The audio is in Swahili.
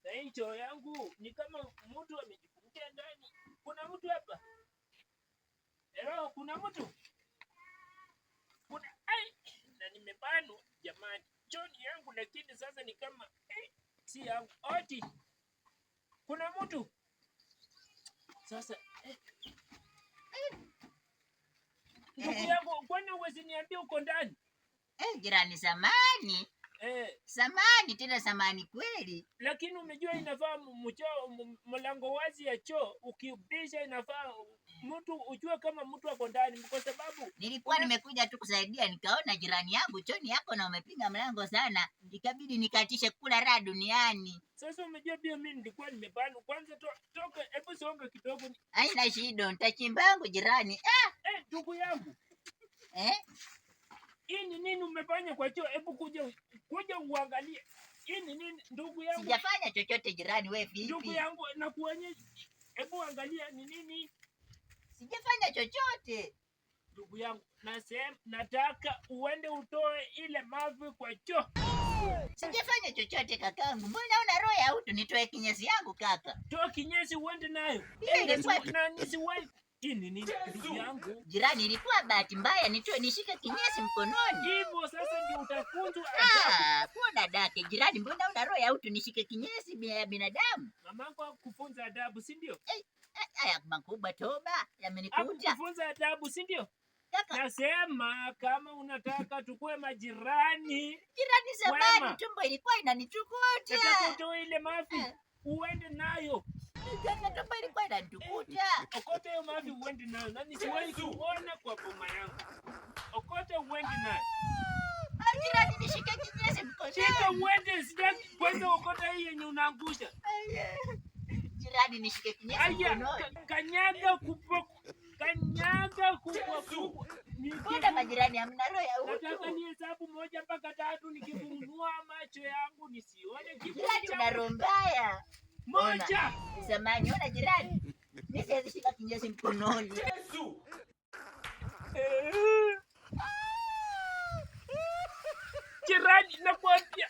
Na hii choo yangu ni kama mtu amejifungia ndani. Kuna mtu hapa? Hello, kuna mtu? Na nimebanwa jamani. Choo ni yangu lakini sasa ni kama si yangu. Oti. Kuna mtu? Sasa ndugu yangu, kwani huwezi niambia uko ndani? Jirani, samani. Samani tena samani kweli. Lakini umejua inafaa mlango wazi ya choo ukibisha inafaa mtu ujue kama mtu ako ndani, kwa sababu nilikuwa nimekuja tu kusaidia, nikaona jirani yangu choni yako na umepiga mlango sana, ikabidi nikatishe kula raha duniani. Sasa umejua pia mimi nilikuwa nimebana. Kwanza toka, hebu songa kidogo. Haina shida, nitachimbangu jirani. Ndugu yangu. Hii ni nini umefanya kwa choo? Hebu kuja uangalie. Hii ni nini ndugu yangu? Sijafanya chochote jirani, wewe vipi? Ndugu yangu nakuonyesha. Hebu angalia ni nini? Sijafanya chochote. Ndugu yangu, nataka uende utoe ile mavi kwa choo. Sijafanya chochote kakangu. Mbona una roho ya utu? Nitoe kinyesi yangu kaka. Toa kinyesi uende nayo. Nini ndugu yangu? Jirani, ilikuwa bahati mbaya nishike kinyesi mkononi. Hivyo sasa ndio utafunzwa adabu. Kuna dake jirani, mbona una roho ya utu nishike kinyesi ya binadamu? Mamako kufunza adabu, si ndio? Haya makubwa toba yamenikuta. Kufunza adabu, si ndio? Nasema kama unataka tukue majirani. Jirani, zamani tumbo ilikuwa inanitukuta. Nataka utoe ile mafi uende nayo. Tumbo ilikuwa inanitukuta. Okote hiyo mafi uende nayo. Na nisiwahi kuona kwa boma yangu. Okote uende nayo. Jirani, nishike kinyesi mkononi. Shika uende, sitaki kwanza okota hii yenye unaangusha. Jirani, nishike kinyesi mkononi. Kanyaga kubwa. Mbona majirani hamna roho ya utu? Nataka nihesabu 1 mpaka 3 nikifungua macho yangu nisione kitu. Jirani, una roho mbaya. 1. Samani, ona jirani. Mimi siwezi shika kinyesi mkononi. Yesu. Jirani, nakwambia